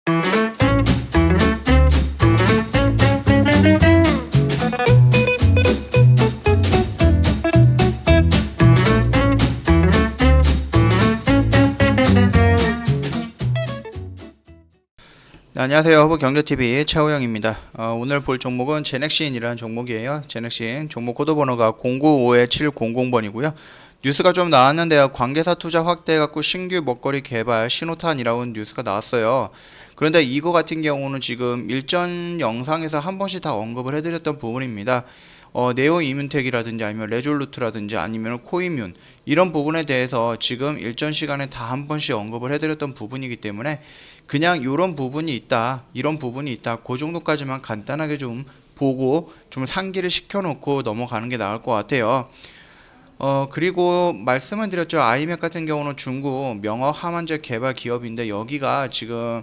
네, 안녕하세요. 허브경제TV 최호영입니다. 오늘 볼 종목은 제넥신이라는 종목이에요. 제넥신 종목 코드번호가 095-700번이고요. 뉴스가 좀 나왔는데요. 관계사 투자 확대해갖고 신규 먹거리 개발 신호탄이라고 뉴스가 나왔어요. 그런데 이거 같은 경우는 지금 일전 영상에서 한 번씩 다 언급을 해드렸던 부분입니다. 네오이뮨텍이라든지 아니면 레졸루트라든지 아니면 코이뮨 이런 부분에 대해서 지금 일전 시간에 다 한 번씩 언급을 해드렸던 부분이기 때문에 그냥 이런 부분이 있다, 이런 부분이 있다, 그 정도까지만 간단하게 좀 보고 좀 상기를 시켜놓고 넘어가는 게 나을 것 같아요. 그리고 말씀을 드렸죠. 아이맥 같은 경우는 중국 명확 항원제 개발 기업인데 여기가 지금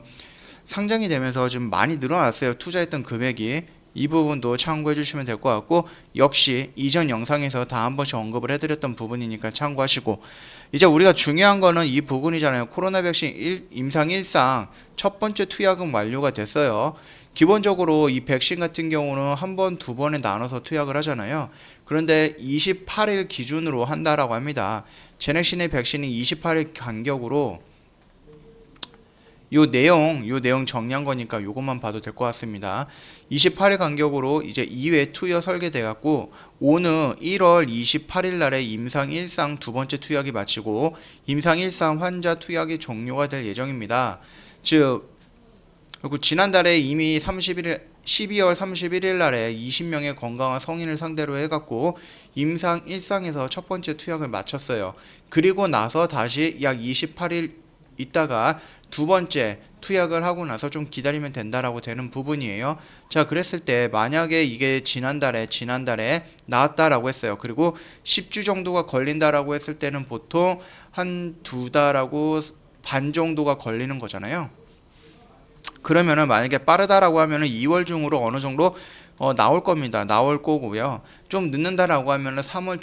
상장이 되면서 좀 많이 늘어났어요. 투자했던 금액이. 이 부분도 참고해 주시면 될 것 같고, 역시 이전 영상에서 다 한 번씩 언급을 해드렸던 부분이니까 참고하시고, 이제 우리가 중요한 거는 이 부분이잖아요. 코로나 백신 임상 1상 첫 번째 투약은 완료가 됐어요. 기본적으로 이 백신 같은 경우는 한 번, 두 번에 나눠서 투약을 하잖아요. 그런데 28일 기준으로 한다라고 합니다. 제넥신의 백신이 28일 간격으로 요 내용 정리한 거니까 요것만 봐도 될 것 같습니다. 28일 간격으로 이제 2회 투여 설계돼 갖고 오는 1월 28일 날에 임상 1상 두 번째 투약이 마치고 임상 1상 환자 투약이 종료가 될 예정입니다. 즉 그리고 지난달에 이미 12월 31일 날에 20명의 건강한 성인을 상대로 해갖고 임상 1상에서 첫 번째 투약을 마쳤어요. 그리고 나서 다시 약 28일 있다가 두 번째 투약을 하고 나서 좀 기다리면 된다라고 되는 부분이에요. 자, 그랬을 때 만약에 이게 지난달에 나왔다라고 했어요. 그리고 10주 정도가 걸린다라고 했을 때는 보통 한 2달하고 반 정도가 걸리는 거잖아요. 그러면은 만약에 빠르다라고 하면은 2월 중으로 어느 정도 나올 겁니다. 나올 거고요. 좀 늦는다라고 하면은 3월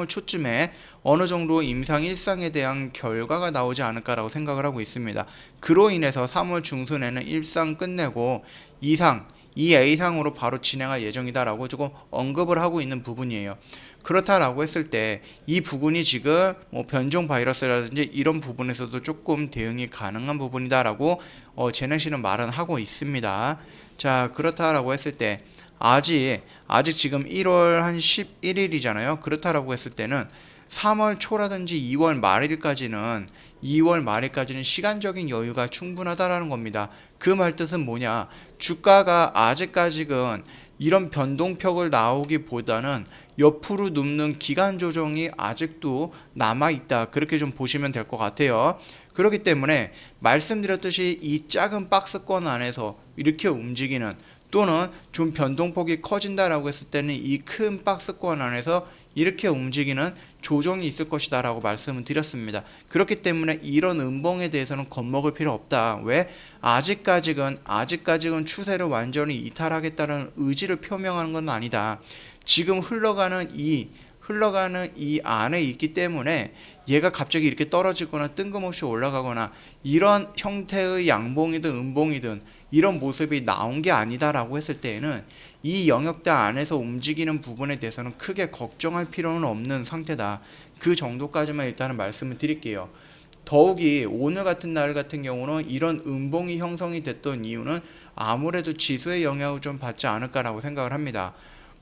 초쯤에 어느 정도 임상 1상에 대한 결과가 나오지 않을까라고 생각을 하고 있습니다. 그로 인해서 3월 중순에는 1상 끝내고 2상, 2A상으로 바로 진행할 예정이다라고 조금 언급을 하고 있는 부분이에요. 그렇다라고 했을 때 이 부분이 지금 변종 바이러스라든지 이런 부분에서도 조금 대응이 가능한 부분이다라고 제넥신은 말은 하고 있습니다. 자, 그렇다라고 했을 때 아직 지금 1월 한 11일이잖아요. 그렇다라고 했을 때는 3월 초라든지 2월 말일까지는 시간적인 여유가 충분하다라는 겁니다. 그 말 뜻은 뭐냐? 주가가 아직까지는 이런 변동폭을 나오기보다는 옆으로 눕는 기간 조정이 아직도 남아있다. 그렇게 좀 보시면 될 것 같아요. 그렇기 때문에 말씀드렸듯이 이 작은 박스권 안에서 이렇게 움직이는 또는 좀 변동폭이 커진다라고 했을 때는 이 큰 박스권 안에서 이렇게 움직이는 조정이 있을 것이다 라고 말씀을 드렸습니다. 그렇기 때문에 이런 음봉에 대해서는 겁먹을 필요 없다. 왜? 아직까지는 추세를 완전히 이탈하겠다는 의지를 표명하는 건 아니다. 지금 흘러가는 이 안에 있기 때문에 얘가 갑자기 이렇게 떨어지거나 뜬금없이 올라가거나 이런 형태의 양봉이든 음봉이든 이런 모습이 나온 게 아니다라고 했을 때에는 이 영역대 안에서 움직이는 부분에 대해서는 크게 걱정할 필요는 없는 상태다. 그 정도까지만 일단은 말씀을 드릴게요. 더욱이 오늘 같은 날 같은 경우는 이런 음봉이 형성이 됐던 이유는 아무래도 지수의 영향을 좀 받지 않을까라고 생각을 합니다.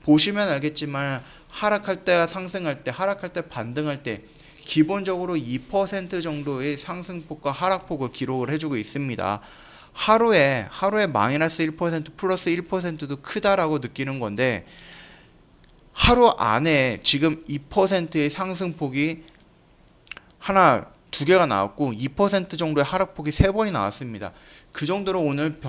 보시면 알겠지만 하락할 때와 상승할 때, 하락할 때 반등할 때 기본적으로 2% 정도의 상승폭과 하락폭을 기록을 해주고 있습니다. 하루에 마이너스 1% 플러스 1%도 크다라고 느끼는 건데 하루 안에 지금 2%의 상승폭이 하나, 두 개가 나왔고 2% 정도의 하락폭이 3번이 나왔습니다. 그 정도로 오늘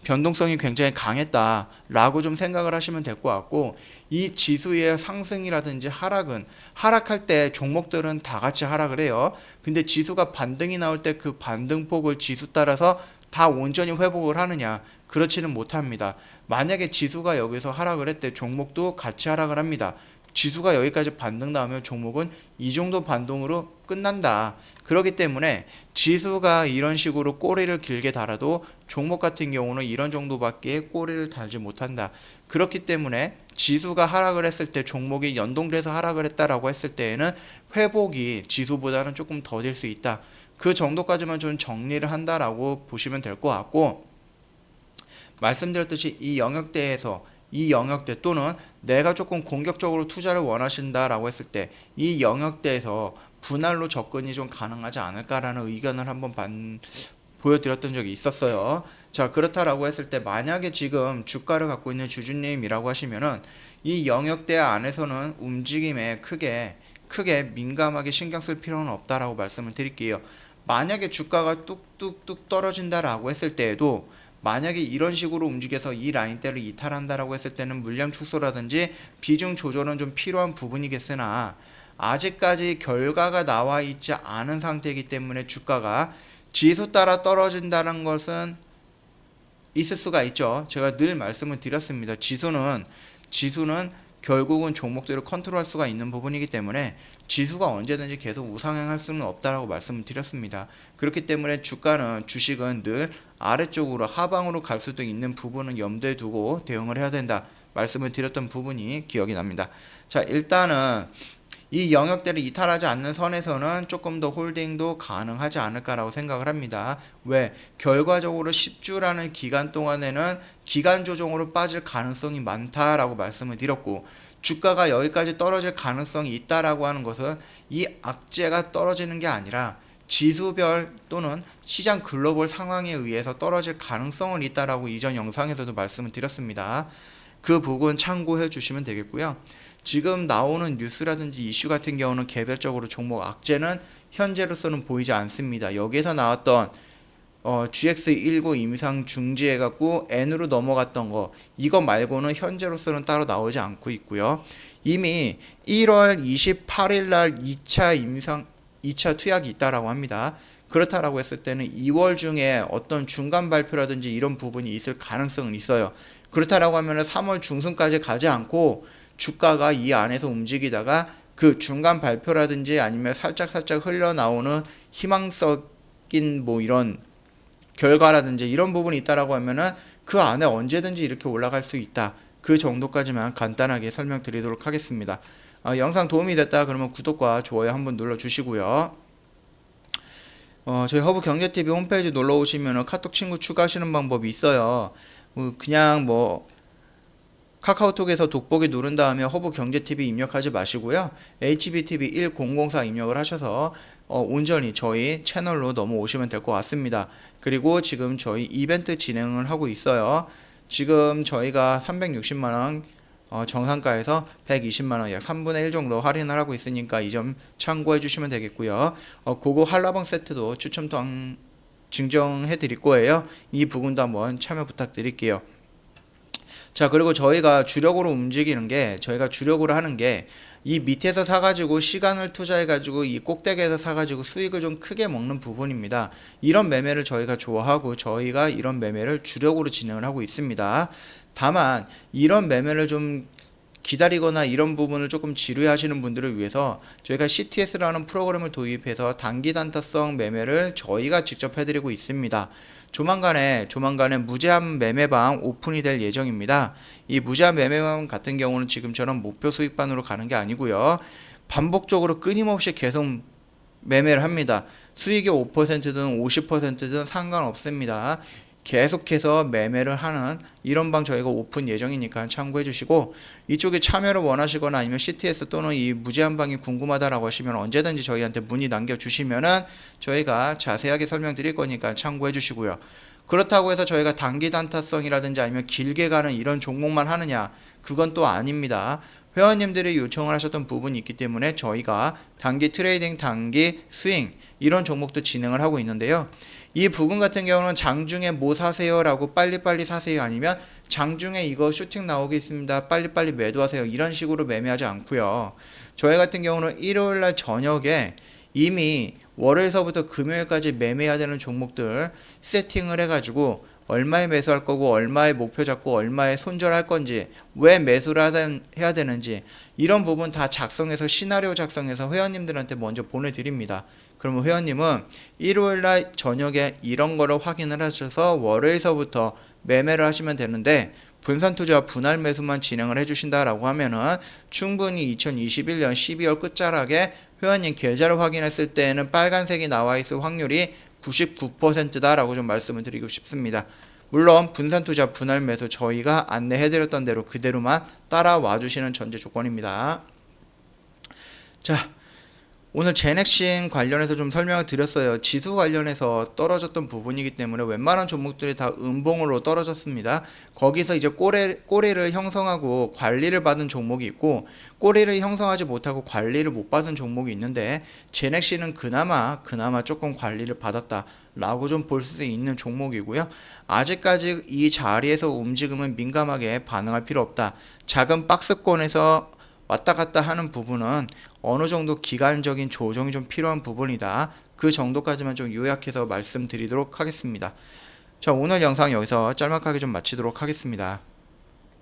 변동성이 굉장히 강했다라고 좀 생각을 하시면 될 것 같고 이 지수의 상승이라든지 하락할 때 종목들은 다 같이 하락을 해요. 근데 지수가 반등이 나올 때 그 반등폭을 지수 따라서 다 온전히 회복을 하느냐? 그렇지는 못합니다. 만약에 지수가 여기서 하락을 했대 종목도 같이 하락을 합니다. 지수가 여기까지 반등 나오면 종목은 이 정도 반동으로 끝난다. 그렇기 때문에 지수가 이런 식으로 꼬리를 길게 달아도 종목 같은 경우는 이런 정도밖에 꼬리를 달지 못한다. 그렇기 때문에 지수가 하락을 했을 때 종목이 연동돼서 하락을 했다라고 했을 때에는 회복이 지수보다는 조금 더딜 수 있다. 그 정도까지만 좀 정리를 한다라고 보시면 될 것 같고, 말씀드렸듯이 이 영역대 또는 내가 조금 공격적으로 투자를 원하신다라고 했을 때 이 영역대에서 분할로 접근이 좀 가능하지 않을까라는 의견을 한번 보여드렸던 적이 있었어요. 자, 그렇다라고 했을 때 만약에 지금 주가를 갖고 있는 주주님이라고 하시면은 이 영역대 안에서는 움직임에 크게 민감하게 신경 쓸 필요는 없다라고 말씀을 드릴게요. 만약에 주가가 뚝뚝뚝 떨어진다라고 했을 때에도 만약에 이런 식으로 움직여서 이 라인대를 이탈한다라고 했을 때는 물량 축소라든지 비중 조절은 좀 필요한 부분이겠으나 아직까지 결과가 나와 있지 않은 상태이기 때문에 주가가 지수 따라 떨어진다는 것은 있을 수가 있죠. 제가 늘 말씀을 드렸습니다. 지수는 결국은 종목들을 컨트롤할 수가 있는 부분이기 때문에 지수가 언제든지 계속 우상향할 수는 없다라고 말씀을 드렸습니다. 그렇기 때문에 주식은 늘 아래쪽으로 하방으로 갈 수도 있는 부분은 염두에 두고 대응을 해야 된다 말씀을 드렸던 부분이 기억이 납니다. 자, 일단은 이 영역대를 이탈하지 않는 선에서는 조금 더 홀딩도 가능하지 않을까라고 생각을 합니다. 왜? 결과적으로 10주라는 기간 동안에는 기간 조정으로 빠질 가능성이 많다라고 말씀을 드렸고, 주가가 여기까지 떨어질 가능성이 있다라고 하는 것은 이 악재가 떨어지는 게 아니라 지수별 또는 시장 글로벌 상황에 의해서 떨어질 가능성은 있다라고 이전 영상에서도 말씀을 드렸습니다. 그 부분 참고해 주시면 되겠고요. 지금 나오는 뉴스라든지 이슈 같은 경우는 개별적으로 종목 악재는 현재로서는 보이지 않습니다. 여기에서 나왔던 GX19 임상 중지해갖고 N으로 넘어갔던 거, 이거 말고는 현재로서는 따로 나오지 않고 있고요. 이미 1월 28일 날 2차 투약이 있다라고 합니다. 그렇다라고 했을 때는 2월 중에 어떤 중간 발표라든지 이런 부분이 있을 가능성은 있어요. 그렇다라고 하면은 3월 중순까지 가지 않고 주가가 이 안에서 움직이다가 그 중간 발표라든지 아니면 살짝 흘러나오는 희망적인 뭐 이런 결과라든지 이런 부분이 있다라고 하면은 그 안에 언제든지 이렇게 올라갈 수 있다. 그 정도까지만 간단하게 설명드리도록 하겠습니다. 영상 도움이 됐다 그러면 구독과 좋아요 한번 눌러주시고요. 저희 허브경제TV 홈페이지 놀러 오시면 카톡 친구 추가하시는 방법이 있어요. 그냥 카카오톡에서 돋보기 누른 다음에 허브경제TV 입력하지 마시고요. HBTV 1004 입력을 하셔서 온전히 저희 채널로 넘어오시면 될 것 같습니다. 그리고 지금 저희 이벤트 진행을 하고 있어요. 지금 저희가 360만원 정상가에서 120만원 약 3분의 1 정도 할인을 하고 있으니까 이 점 참고해 주시면 되겠고요. 고거 한라봉 세트도 추첨 증정해 드릴 거예요. 이 부분도 한번 참여 부탁드릴게요. 자, 그리고 저희가 주력으로 하는 게 이 밑에서 사가지고 시간을 투자해가지고 이 꼭대기에서 사가지고 수익을 좀 크게 먹는 부분입니다. 이런 매매를 저희가 좋아하고 저희가 이런 매매를 주력으로 진행을 하고 있습니다. 다만 이런 매매를 좀 기다리거나 이런 부분을 조금 지루해하시는 분들을 위해서 저희가 CTS라는 프로그램을 도입해서 단기 단타성 매매를 저희가 직접 해드리고 있습니다. 조만간에 무제한 매매방 오픈이 될 예정입니다. 이 무제한 매매방 같은 경우는 지금처럼 목표 수익반으로 가는 게 아니고요. 반복적으로 끊임없이 계속 매매를 합니다. 수익이 5%든 50%든 상관없습니다. 계속해서 매매를 하는 이런 방 저희가 오픈 예정이니까 참고해 주시고, 이쪽에 참여를 원하시거나 아니면 CTS 또는 이 무제한 방이 궁금하다라고 하시면 언제든지 저희한테 문의 남겨주시면은 저희가 자세하게 설명드릴 거니까 참고해 주시고요. 그렇다고 해서 저희가 단기 단타성이라든지 아니면 길게 가는 이런 종목만 하느냐, 그건 또 아닙니다. 회원님들이 요청을 하셨던 부분이 있기 때문에 저희가 단기 트레이딩, 단기 스윙 이런 종목도 진행을 하고 있는데요. 이 부분 같은 경우는 장중에 뭐 사세요 라고 빨리빨리 사세요, 아니면 장중에 이거 슈팅 나오고 있습니다 빨리빨리 매도하세요, 이런 식으로 매매하지 않고요. 저희 같은 경우는 일요일날 저녁에 이미 월요일서부터 금요일까지 매매해야 되는 종목들 세팅을 해가지고 얼마에 매수할 거고 얼마에 목표 잡고 얼마에 손절할 건지 왜 매수를 해야 되는지 이런 부분 다 작성해서 시나리오 작성해서 회원님들한테 먼저 보내드립니다. 그러면 회원님은 일요일날 저녁에 이런 거를 확인을 하셔서 월요일서부터 매매를 하시면 되는데 분산투자 분할 매수만 진행을 해주신다라고 하면은 충분히 2021년 12월 끝자락에 회원님 계좌를 확인했을 때에는 빨간색이 나와 있을 확률이 99%다라고 좀 말씀을 드리고 싶습니다. 물론 분산투자 분할 매수 저희가 안내해드렸던 대로 그대로만 따라와 주시는 전제 조건입니다. 자, 오늘 제넥신 관련해서 좀 설명을 드렸어요. 지수 관련해서 떨어졌던 부분이기 때문에 웬만한 종목들이 다 음봉으로 떨어졌습니다. 거기서 이제 꼬리를 형성하고 관리를 받은 종목이 있고 꼬리를 형성하지 못하고 관리를 못 받은 종목이 있는데 제넥신은 그나마 조금 관리를 받았다 라고 좀 볼 수 있는 종목이고요. 아직까지 이 자리에서 움직임은 민감하게 반응할 필요 없다. 작은 박스권에서 왔다 갔다 하는 부분은 어느 정도 기간적인 조정이 좀 필요한 부분이다. 그 정도까지만 좀 요약해서 말씀드리도록 하겠습니다. 자, 오늘 영상 여기서 짤막하게 좀 마치도록 하겠습니다.